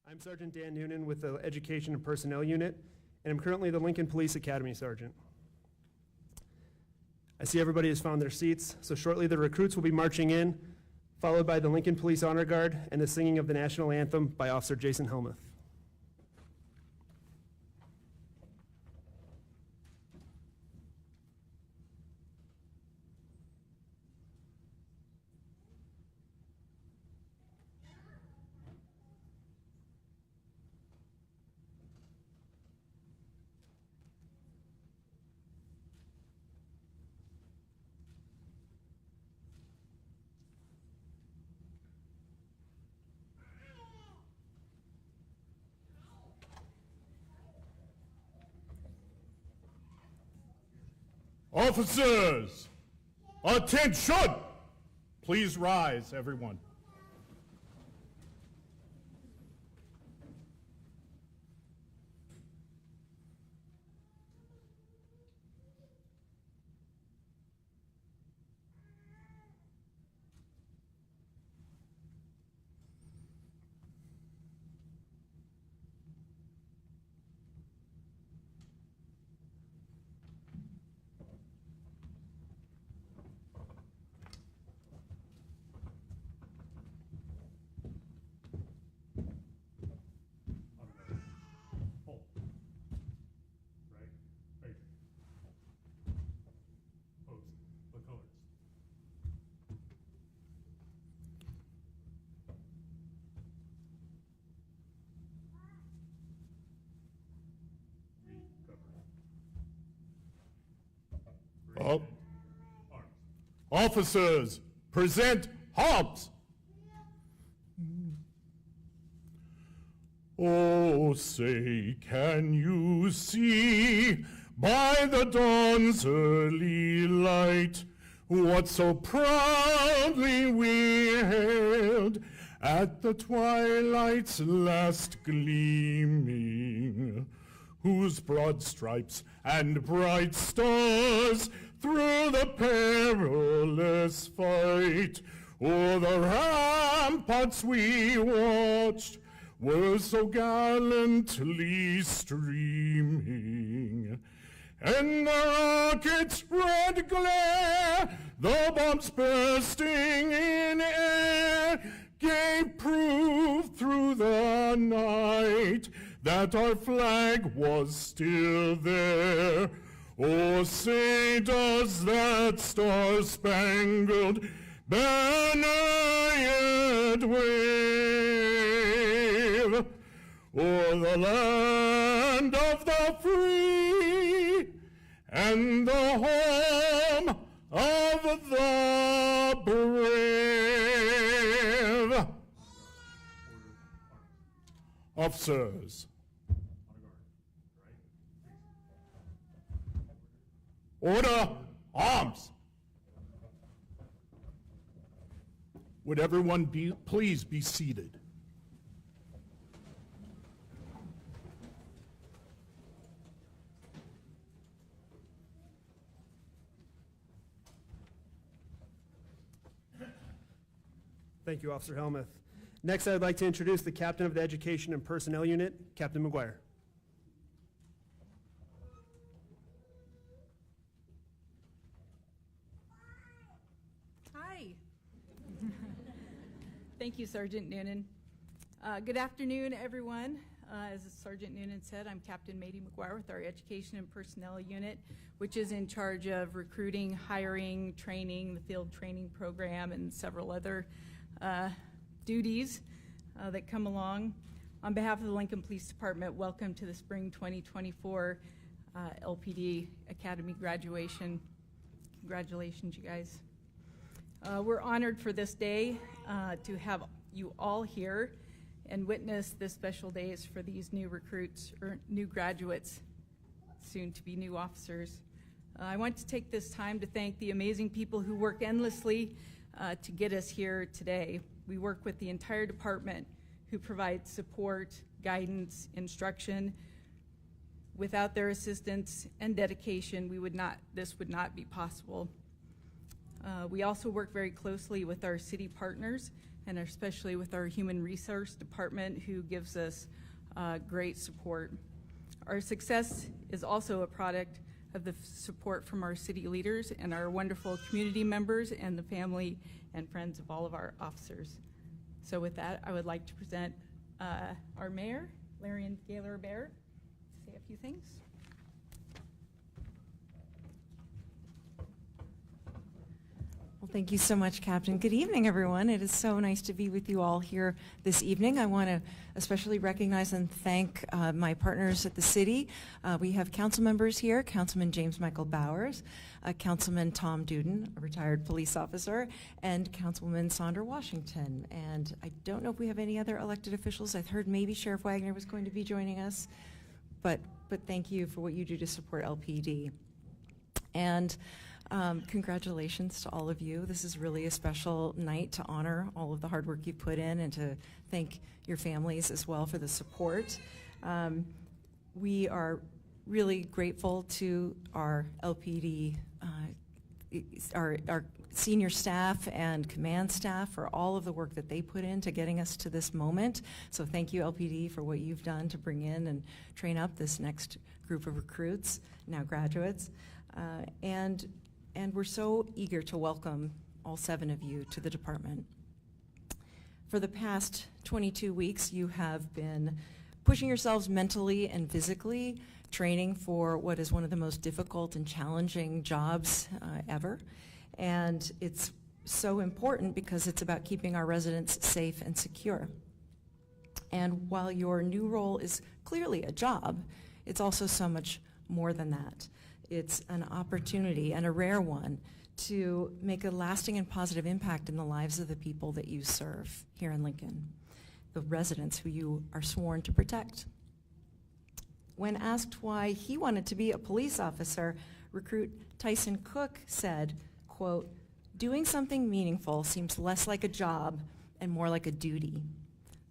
I'm Sergeant Dan Noonan with the Education and Personnel Unit, and I'm currently the Lincoln Police Academy Sergeant. I see everybody has found their seats, so shortly the recruits will be marching in, followed by the Lincoln Police Honor Guard and the singing of the National Anthem by Officer Jason Helmuth. Officers, attention! Please rise, everyone. Officers, present arms. Oh, say, can you see by the dawn's early light what so proudly we hailed at the twilight's last gleaming, whose broad stripes and bright stars through the perilous fight o'er the ramparts we watched were so gallantly streaming. And the rocket's red glare, the bombs bursting in air, gave proof through the night that our flag was still there. Oh, say, does that star-spangled banner yet wave o'er the land of the free and the home of the brave? Officers. Order, arms. Would everyone please be seated? Thank you, Officer Helmuth. Next, I'd like to introduce the Captain of the Education and Personnel Unit, Captain McGuire. Thank you, Sergeant Noonan. Good afternoon, everyone. As Sergeant Noonan said, I'm Captain Mady McGuire with our Education and Personnel Unit, which is in charge of recruiting, hiring, training, the field training program, and several other duties that come along. On behalf of the Lincoln Police Department, welcome to the Spring 2024 LPD Academy graduation. Congratulations, you guys. We're honored for this day to have you all here and witness this special days for these new recruits or new graduates, soon to be new officers. I want to take this time to thank the amazing people who work endlessly to get us here today. We work with the entire department who provides support, guidance, instruction. Without their assistance and dedication, this would not be possible. We also work very closely with our city partners and especially with our Human Resource Department, who gives us great support. Our success is also a product of the support from our city leaders and our wonderful community members and the family and friends of all of our officers. So with that, I would like to present our mayor, Larian Gaylor Baird, to say a few things. Well, thank you so much, Captain. Good evening, everyone. It is so nice to be with you all here this evening. I want to especially recognize and thank my partners at the city. We have council members here, Councilman James Michael Bowers, Councilman Tom Duden, a retired police officer, and Councilwoman Sandra Washington. And I don't know if we have any other elected officials. I've heard maybe Sheriff Wagner was going to be joining us, but thank you for what you do to support LPD. And congratulations to all of you. This is really a special night to honor all of the hard work you've put in and to thank your families as well for the support. We are really grateful to our LPD, our senior staff and command staff for all of the work that they put into getting us to this moment. So thank you, LPD, for what you've done to bring in and train up this next group of recruits, now graduates. And we're so eager to welcome all 7 of you to the department. For the past 22 weeks, you have been pushing yourselves mentally and physically, training for what is one of the most difficult and challenging jobs ever. And it's so important because it's about keeping our residents safe and secure. And while your new role is clearly a job, it's also so much more than that. It's an opportunity, and a rare one, to make a lasting and positive impact in the lives of the people that you serve here in Lincoln, the residents who you are sworn to protect. When asked why he wanted to be a police officer, recruit Tyson Cook said, quote, "Doing something meaningful seems less like a job and more like a duty."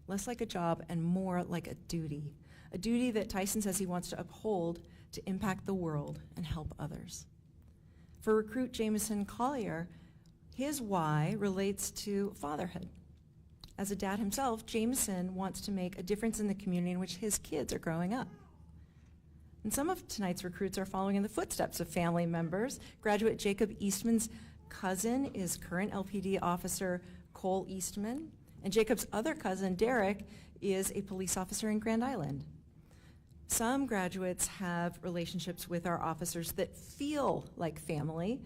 Less like a job and more like a duty. A duty that Tyson says he wants to uphold to impact the world and help others. For recruit Jameson Collier, his why relates to fatherhood. As a dad himself, Jameson wants to make a difference in the community in which his kids are growing up. And some of tonight's recruits are following in the footsteps of family members. Graduate Jacob Eastman's cousin is current LPD officer Cole Eastman, and Jacob's other cousin, Derek, is a police officer in Grand Island. Some graduates have relationships with our officers that feel like family.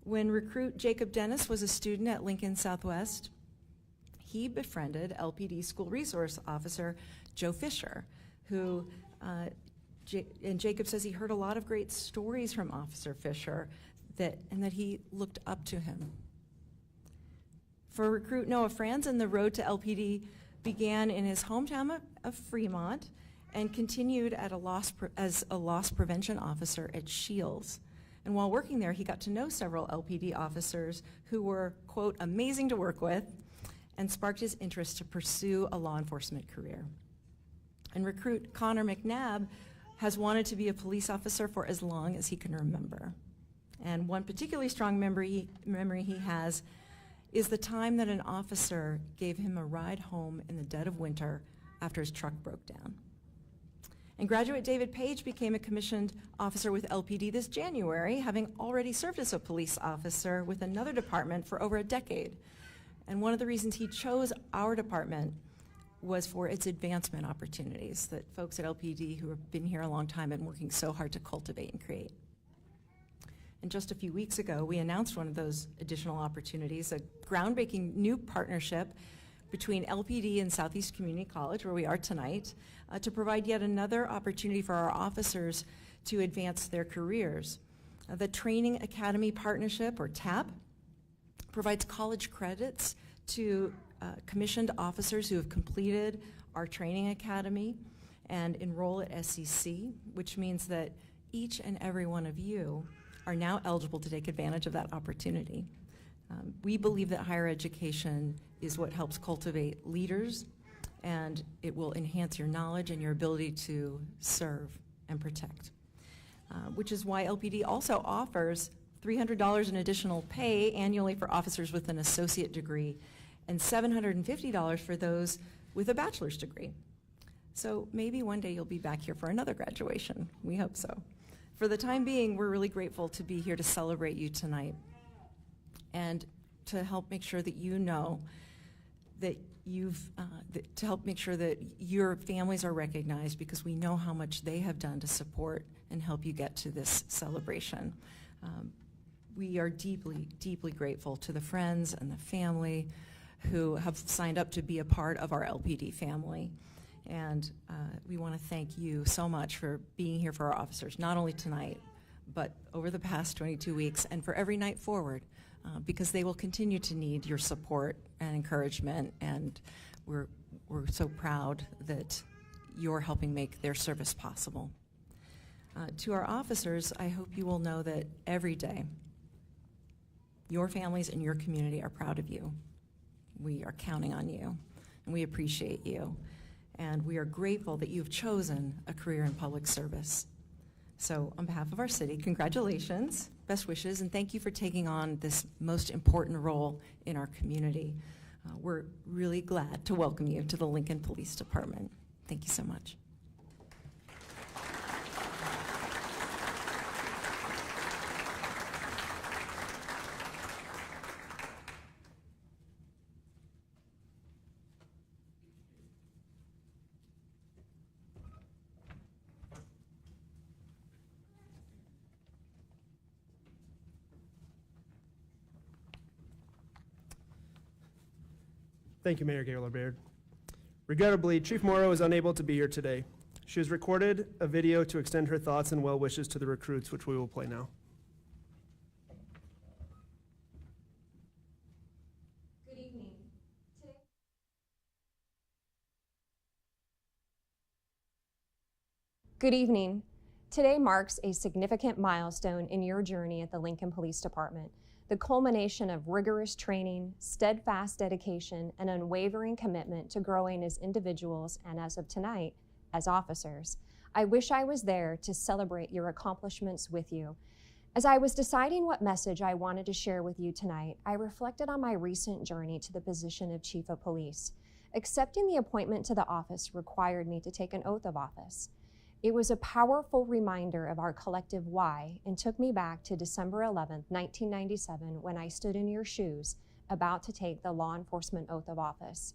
When recruit Jacob Dennis was a student at Lincoln Southwest, he befriended LPD school resource officer Joe Fisher, who, and Jacob says he heard a lot of great stories from Officer Fisher and that he looked up to him. For recruit Noah Franzen, the road to LPD began in his hometown of Fremont and continued as a loss prevention officer at Shields. And while working there, he got to know several LPD officers who were, quote, amazing to work with, and sparked his interest to pursue a law enforcement career. And recruit Connor McNabb has wanted to be a police officer for as long as he can remember. And one particularly strong memory he has is the time that an officer gave him a ride home in the dead of winter after his truck broke down. And graduate David Page became a commissioned officer with LPD this January, having already served as a police officer with another department for over a decade. And one of the reasons he chose our department was for its advancement opportunities that folks at LPD who have been here a long time and working so hard to cultivate and create. And just a few weeks ago, we announced one of those additional opportunities, a groundbreaking new partnership between LPD and Southeast Community College, where we are tonight, to provide yet another opportunity for our officers to advance their careers. The Training Academy Partnership, or TAP, provides college credits to commissioned officers who have completed our training academy and enroll at SCC, which means that each and every one of you are now eligible to take advantage of that opportunity. We believe that higher education is what helps cultivate leaders, and it will enhance your knowledge and your ability to serve and protect, which is why LPD also offers $300 in additional pay annually for officers with an associate degree and $750 for those with a bachelor's degree. So maybe one day you'll be back here for another graduation. We hope so. For the time being, we're really grateful to be here to celebrate you tonight and to help make sure that you know that to help make sure that your families are recognized, because we know how much they have done to support and help you get to this celebration. We are deeply, deeply grateful to the friends and the family who have signed up to be a part of our LPD family. And we want to thank you so much for being here for our officers, not only tonight, but over the past 22 weeks and for every night forward, because they will continue to need your support and encouragement, and we're so proud that you're helping make their service possible. To our officers, I hope you will know that every day, your families and your community are proud of you. We are counting on you, and we appreciate you. And we are grateful that you've chosen a career in public service. So on behalf of our city, congratulations, best wishes, and thank you for taking on this most important role in our community. We're really glad to welcome you to the Lincoln Police Department. Thank you so much. Thank you, Mayor Gaylor Baird. Regrettably, Chief Morrow is unable to be here today. She has recorded a video to extend her thoughts and well wishes to the recruits, which we will play now. Good evening. Good evening. Today marks a significant milestone in your journey at the Lincoln Police Department. The culmination of rigorous training, steadfast dedication, and unwavering commitment to growing as individuals and, as of tonight, as officers. I wish I was there to celebrate your accomplishments with you. As I was deciding what message I wanted to share with you tonight, I reflected on my recent journey to the position of Chief of Police. Accepting the appointment to the office required me to take an oath of office. It was a powerful reminder of our collective why and took me back to December 11th, 1997, when I stood in your shoes about to take the law enforcement oath of office.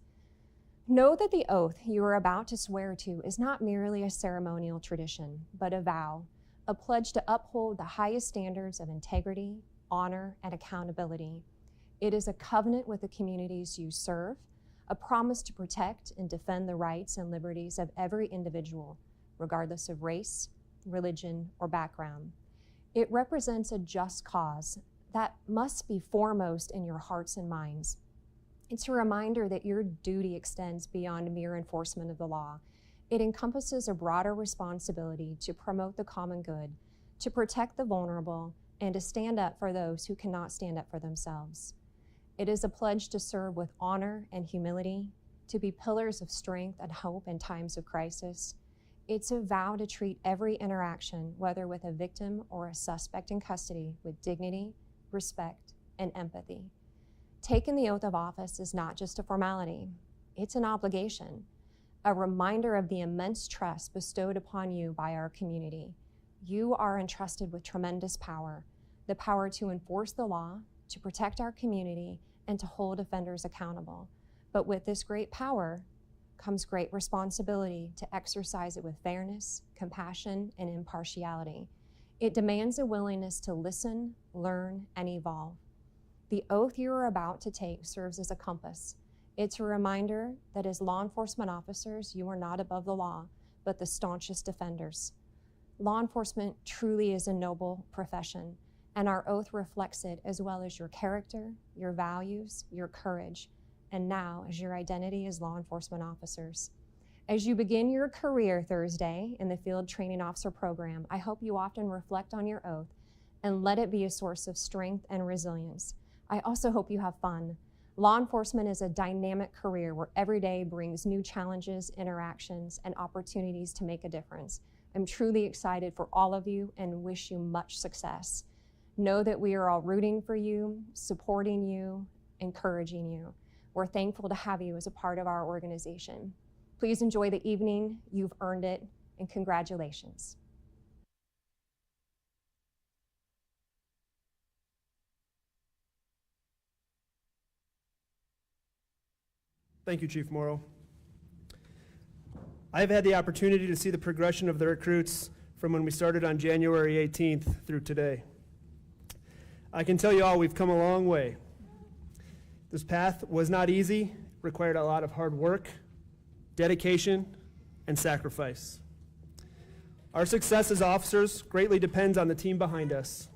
Know that the oath you are about to swear to is not merely a ceremonial tradition, but a vow, a pledge to uphold the highest standards of integrity, honor, and accountability. It is a covenant with the communities you serve, a promise to protect and defend the rights and liberties of every individual, regardless of race, religion, or background. It represents a just cause that must be foremost in your hearts and minds. It's a reminder that your duty extends beyond mere enforcement of the law. It encompasses a broader responsibility to promote the common good, to protect the vulnerable, and to stand up for those who cannot stand up for themselves. It is a pledge to serve with honor and humility, to be pillars of strength and hope in times of crisis. It's a vow to treat every interaction, whether with a victim or a suspect in custody, with dignity, respect, and empathy. Taking the oath of office is not just a formality, it's an obligation, a reminder of the immense trust bestowed upon you by our community. You are entrusted with tremendous power, the power to enforce the law, to protect our community, and to hold offenders accountable. But with this great power comes great responsibility to exercise it with fairness, compassion, and impartiality. It demands a willingness to listen, learn, and evolve. The oath you are about to take serves as a compass. It's a reminder that as law enforcement officers, you are not above the law, but the staunchest defenders. Law enforcement truly is a noble profession, and our oath reflects it, as well as your character, your values, your courage, and now as your identity as law enforcement officers. As you begin your career Thursday in the Field Training Officer Program, I hope you often reflect on your oath and let it be a source of strength and resilience. I also hope you have fun. Law enforcement is a dynamic career where every day brings new challenges, interactions, and opportunities to make a difference. I'm truly excited for all of you and wish you much success. Know that we are all rooting for you, supporting you, encouraging you. We're thankful to have you as a part of our organization. Please enjoy the evening. You've earned it, and congratulations. Thank you, Chief Morrow. I've had the opportunity to see the progression of the recruits from when we started on January 18th through today. I can tell you all we've come a long way. This path was not easy, required a lot of hard work, dedication, and sacrifice. Our success as officers greatly depends on the team behind us.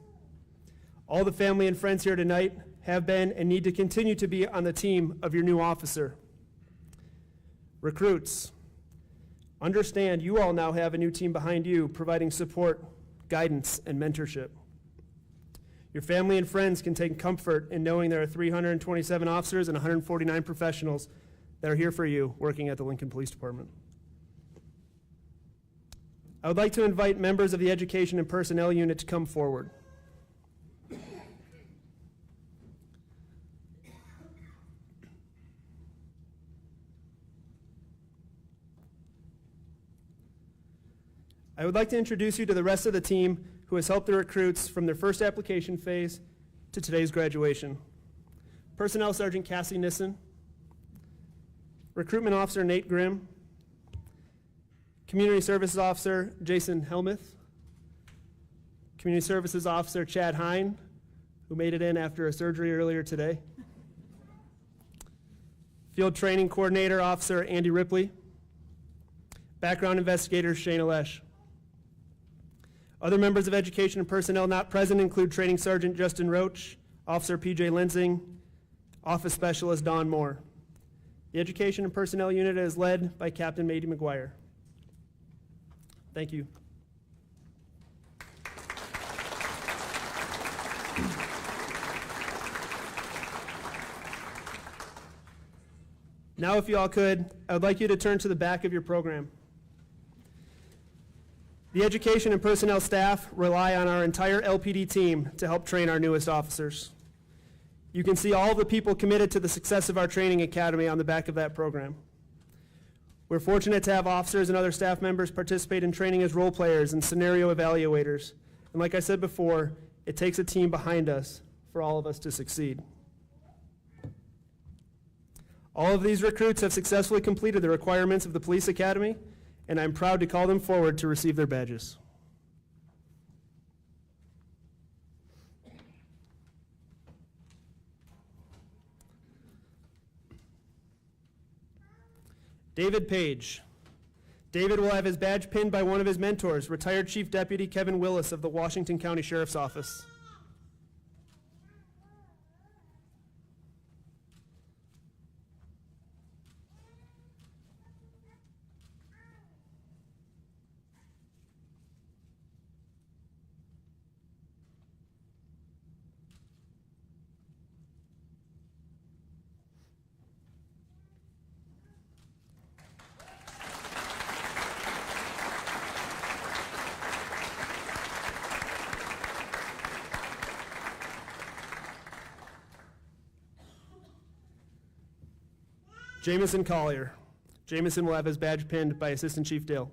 All the family and friends here tonight have been and need to continue to be on the team of your new officer. Recruits, understand you all now have a new team behind you providing support, guidance, and mentorship. Your family and friends can take comfort in knowing there are 327 officers and 149 professionals that are here for you working at the Lincoln Police Department. I would like to invite members of the Education and Personnel Unit to come forward. I would like to introduce you to the rest of the team who has helped the recruits from their first application phase to today's graduation. Personnel Sergeant Cassie Nissen, Recruitment Officer Nate Grimm, Community Services Officer Jason Helmuth, Community Services Officer Chad Hine, who made it in after a surgery earlier today, Field Training Coordinator Officer Andy Ripley, Background Investigator Shane Alesh. Other members of Education and Personnel not present include Training Sergeant Justin Roach, Officer PJ Lensing, Office Specialist Don Moore. The Education and Personnel Unit is led by Captain Mady McGuire. Thank you. Now, if you all could, I would like you to turn to the back of your program. The Education and Personnel staff rely on our entire LPD team to help train our newest officers. You can see all the people committed to the success of our training academy on the back of that program. We're fortunate to have officers and other staff members participate in training as role players and scenario evaluators. And like I said before, it takes a team behind us for all of us to succeed. All of these recruits have successfully completed the requirements of the police academy, and I'm proud to call them forward to receive their badges. David Page. David will have his badge pinned by one of his mentors, retired Chief Deputy Kevin Willis of the Washington County Sheriff's Office. Jameson Collier. Jameson will have his badge pinned by Assistant Chief Dale.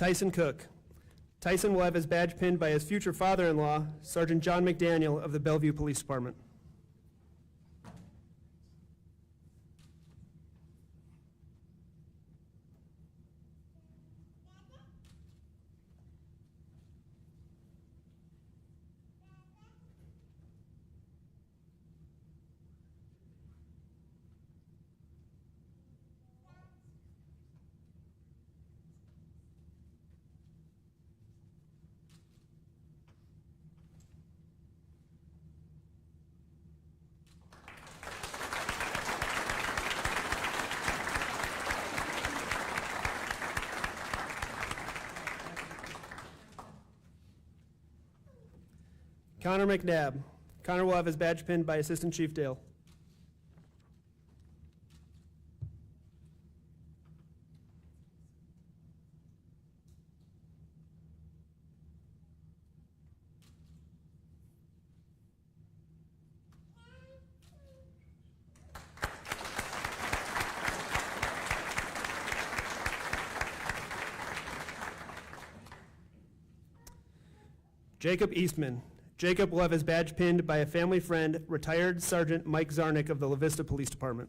Tyson Cook. Tyson will have his badge pinned by his future father-in-law, Sergeant John McDaniel of the Bellevue Police Department. Connor McNabb. Connor will have his badge pinned by Assistant Chief Dale. Jacob Eastman. Jacob will have his badge pinned by a family friend, retired Sergeant Mike Zarnick of the La Vista Police Department.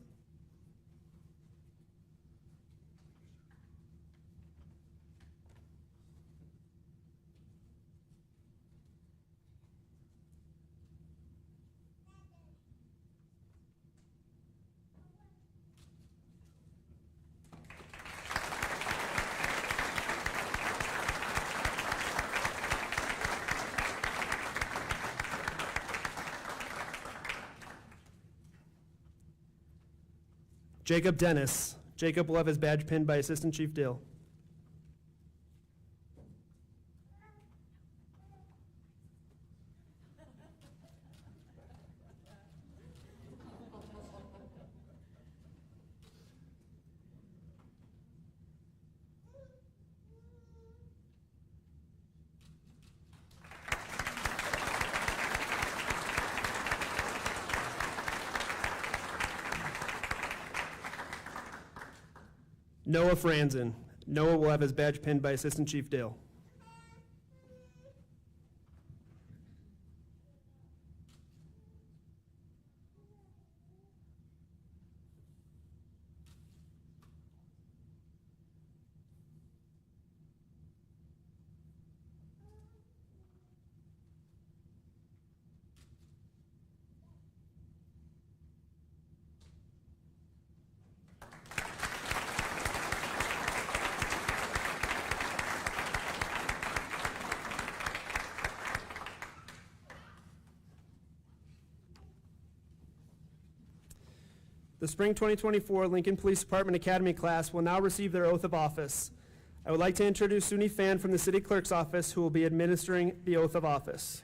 Jacob Dennis. Jacob will have his badge pinned by Assistant Chief Dale. Noah Franzen. Noah will have his badge pinned by Assistant Chief Dale. The Spring 2024 Lincoln Police Department Academy class will now receive their oath of office. I would like to introduce Suni Fan from the City Clerk's office, who will be administering the oath of office.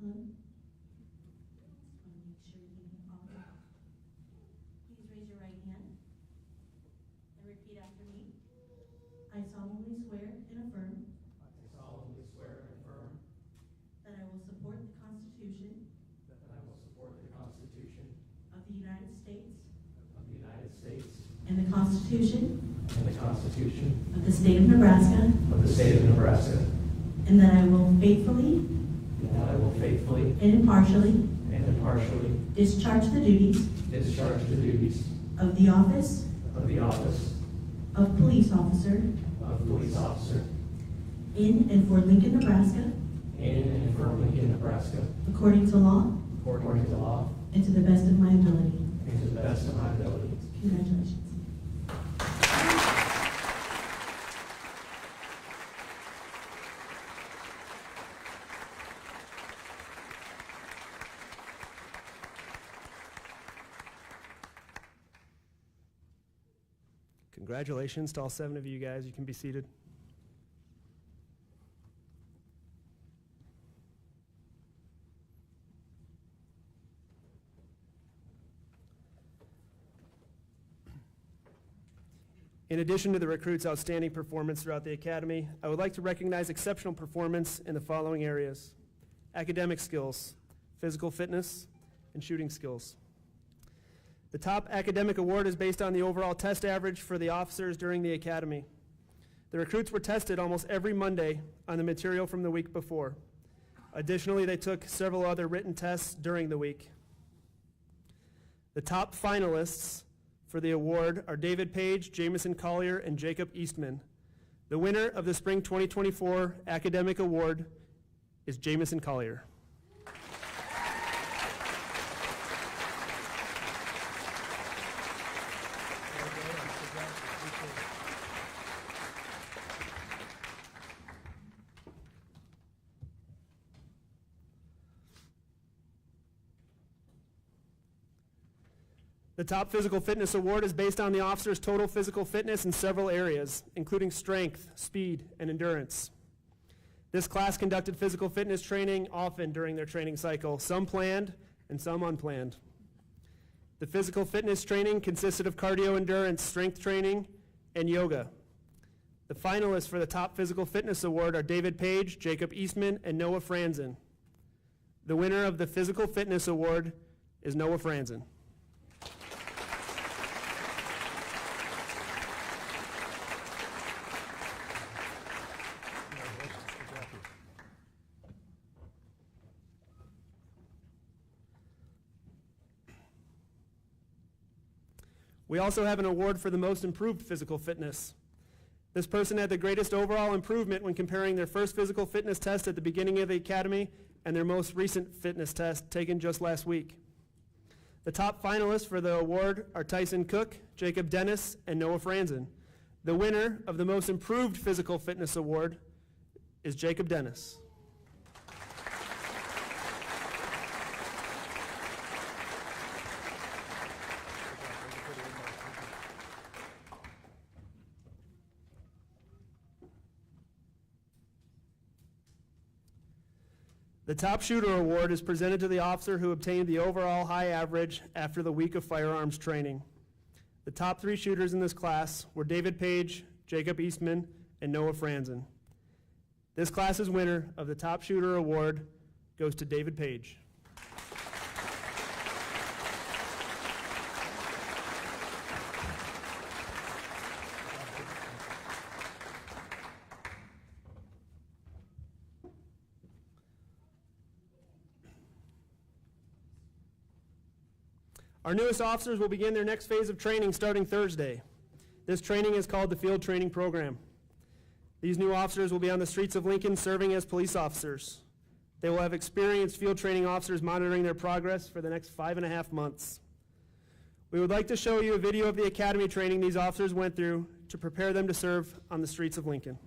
Hello? Just want to make sure you can follow. Please raise your right hand and repeat after me. I solemnly swear and affirm I solemnly swear and affirm that I will support the Constitution that I will support the Constitution of the United States of the United States and the Constitution and the Constitution of the State of Nebraska, of the State of Nebraska, and that I will faithfully and that I will faithfully and impartially and impartially discharge the duties discharge the duties of the office of the office of police officer of police officer in and for Lincoln, Nebraska, in and for Lincoln, Nebraska, according to law according to law and to the best of my ability. and to the best of my ability. Congratulations. Congratulations to all 7 of you guys. You can be seated. In addition to the recruits' outstanding performance throughout the academy, I would like to recognize exceptional performance in the following areas: academic skills, physical fitness, and shooting skills. The top academic award is based on the overall test average for the officers during the academy. The recruits were tested almost every Monday on the material from the week before. Additionally, they took several other written tests during the week. The top finalists for the award are David Page, Jamison Collier, and Jacob Eastman. The winner of the Spring 2024 Academic Award is Jamison Collier. The Top Physical Fitness Award is based on the officer's total physical fitness in several areas, including strength, speed, and endurance. This class conducted physical fitness training often during their training cycle, some planned and some unplanned. The physical fitness training consisted of cardio endurance, strength training, and yoga. The finalists for the Top Physical Fitness Award are David Page, Jacob Eastman, and Noah Franzen. The winner of the Physical Fitness Award is Noah Franzen. We also have an award for the most improved physical fitness. This person had the greatest overall improvement when comparing their first physical fitness test at the beginning of the academy and their most recent fitness test taken just last week. The top finalists for the award are Tyson Cook, Jacob Dennis, and Noah Franzen. The winner of the most improved physical fitness award is Jacob Dennis. The Top Shooter Award is presented to the officer who obtained the overall high average after the week of firearms training. The top 3 shooters in this class were David Page, Jacob Eastman, and Noah Franzen. This class's winner of the Top Shooter Award goes to David Page. Our newest officers will begin their next phase of training starting Thursday. This training is called the Field Training Program. These new officers will be on the streets of Lincoln serving as police officers. They will have experienced field training officers monitoring their progress for the next 5.5 months. We would like to show you a video of the academy training these officers went through to prepare them to serve on the streets of Lincoln.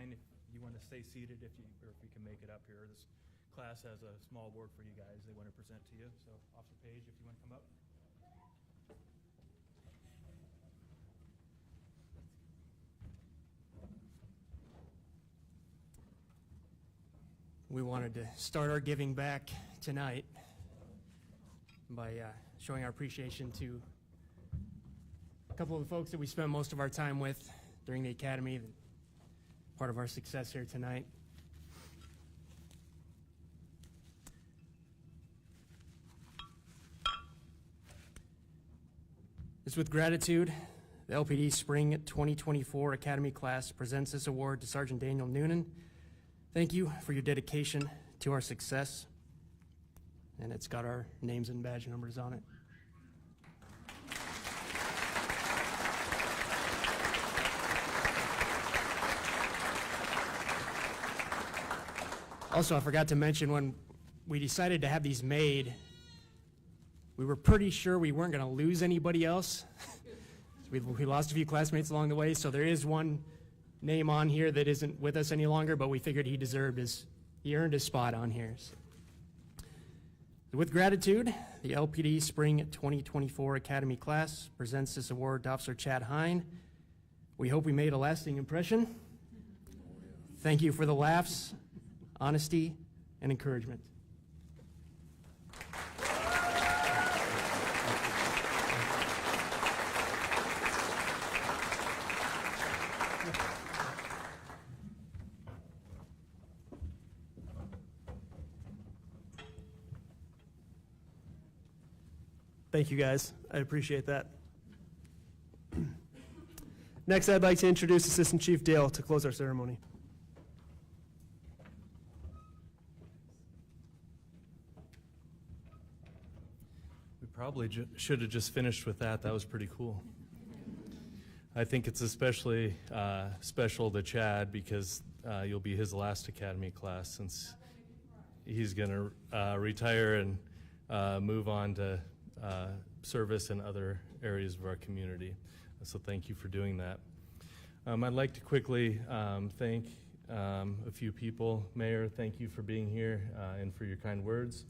fine if you want to stay seated or if you can make it up here. This class has a small award for you guys they want to present to you. So Officer Page, if you want to come up. We wanted to start our giving back tonight by showing our appreciation to a couple of the folks that we spent most of our time with during the academy, part of our success here tonight. It's with gratitude the LPD Spring 2024 Academy class presents this award to Sergeant Daniel Noonan. Thank you for your dedication to our success, and it's got our names and badge numbers on it. Also, I forgot to mention when we decided to have these made, we were pretty sure we weren't going to lose anybody else. We lost a few classmates along the way, so there is one name on here that isn't with us any longer, but we figured he earned his spot on here. So, with gratitude, the LPD Spring 2024 Academy class presents this award to Officer Chad Hine. We hope we made a lasting impression. Thank you for the laughs, honesty, and encouragement. Thank you, guys. I appreciate that. Next, I'd like to introduce Assistant Chief Dale to close our ceremony. We probably should have just finished with that. That was pretty cool. I think it's especially special to Chad because you'll be his last academy class since he's going to retire and move on to service in other areas of our community. So thank you for doing that. I'd like to quickly thank a few people. Mayor, thank you for being here and for your kind words.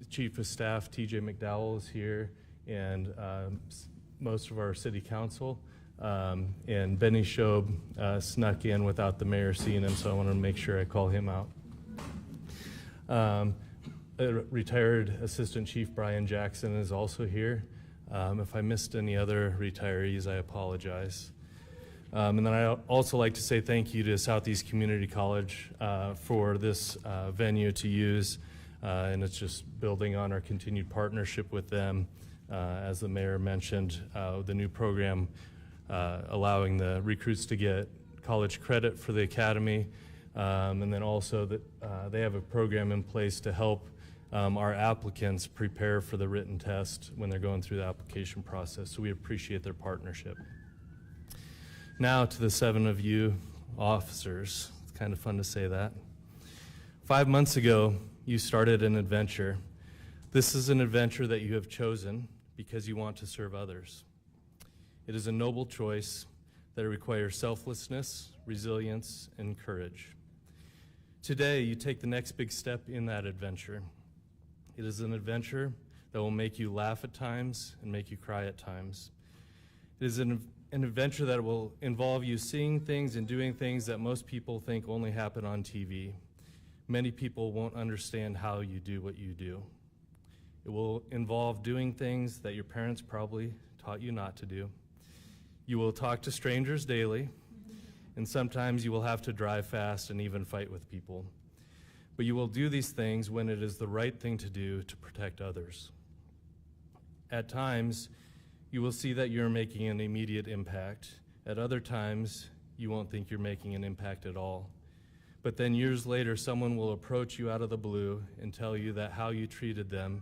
Chief of Staff TJ McDowell is here, and most of our city council. And Benny Shobe snuck in without the mayor seeing him, so I want to make sure I call him out. Retired Assistant Chief Brian Jackson is also here. If I missed any other retirees, I apologize. And then I also like to say thank you to Southeast Community College for this venue to use, and it's just building on our continued partnership with them. As the mayor mentioned, the new program allowing the recruits to get college credit for the academy, and then also that they have a program in place to help our applicants prepare for the written test when they're going through the application process. So we appreciate their partnership. Now to the 7 of you officers. It's kind of fun to say that. 5 months ago, you started an adventure. This is an adventure that you have chosen because you want to serve others. It is a noble choice that requires selflessness, resilience, and courage. Today, you take the next big step in that adventure. It is an adventure that will make you laugh at times and make you cry at times. It is an adventure that will involve you seeing things and doing things that most people think only happen on TV. Many people won't understand how you do what you do. It will involve doing things that your parents probably taught you not to do. You will talk to strangers daily, and sometimes you will have to drive fast and even fight with people. But you will do these things when it is the right thing to do to protect others. At times, you will see that you're making an immediate impact. At other times, you won't think you're making an impact at all. But then years later, someone will approach you out of the blue and tell you that how you treated them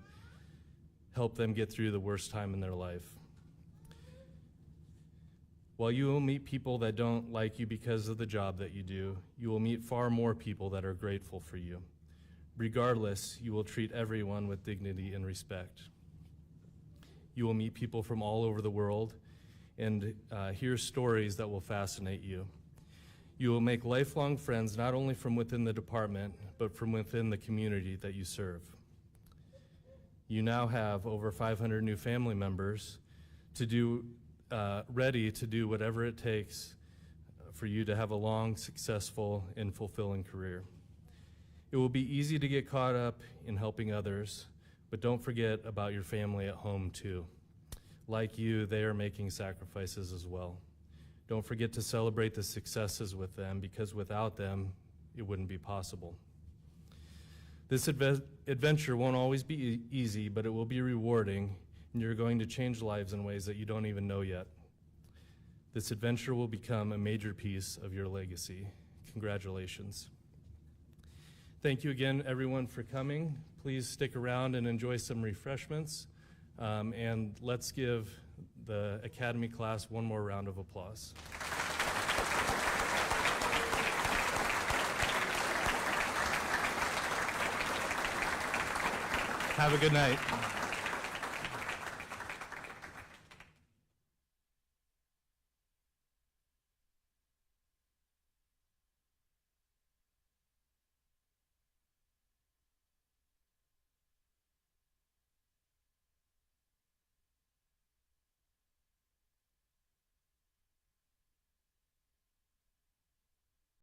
helped them get through the worst time in their life. While you will meet people that don't like you because of the job that you do, you will meet far more people that are grateful for you. Regardless, you will treat everyone with dignity and respect. You will meet people from all over the world and hear stories that will fascinate you. You will make lifelong friends not only from within the department, but from within the community that you serve. You now have over 500 new family members ready to do whatever it takes for you to have a long, successful, and fulfilling career. It will be easy to get caught up in helping others, but don't forget about your family at home too. Like you, they are making sacrifices as well. Don't forget to celebrate the successes with them, because without them, it wouldn't be possible. This adventure won't always be easy, but it will be rewarding, and you're going to change lives in ways that you don't even know yet. This adventure will become a major piece of your legacy. Congratulations. Thank you again, everyone, for coming. Please stick around and enjoy some refreshments. And let's give the Academy class one more round of applause. Have a good night.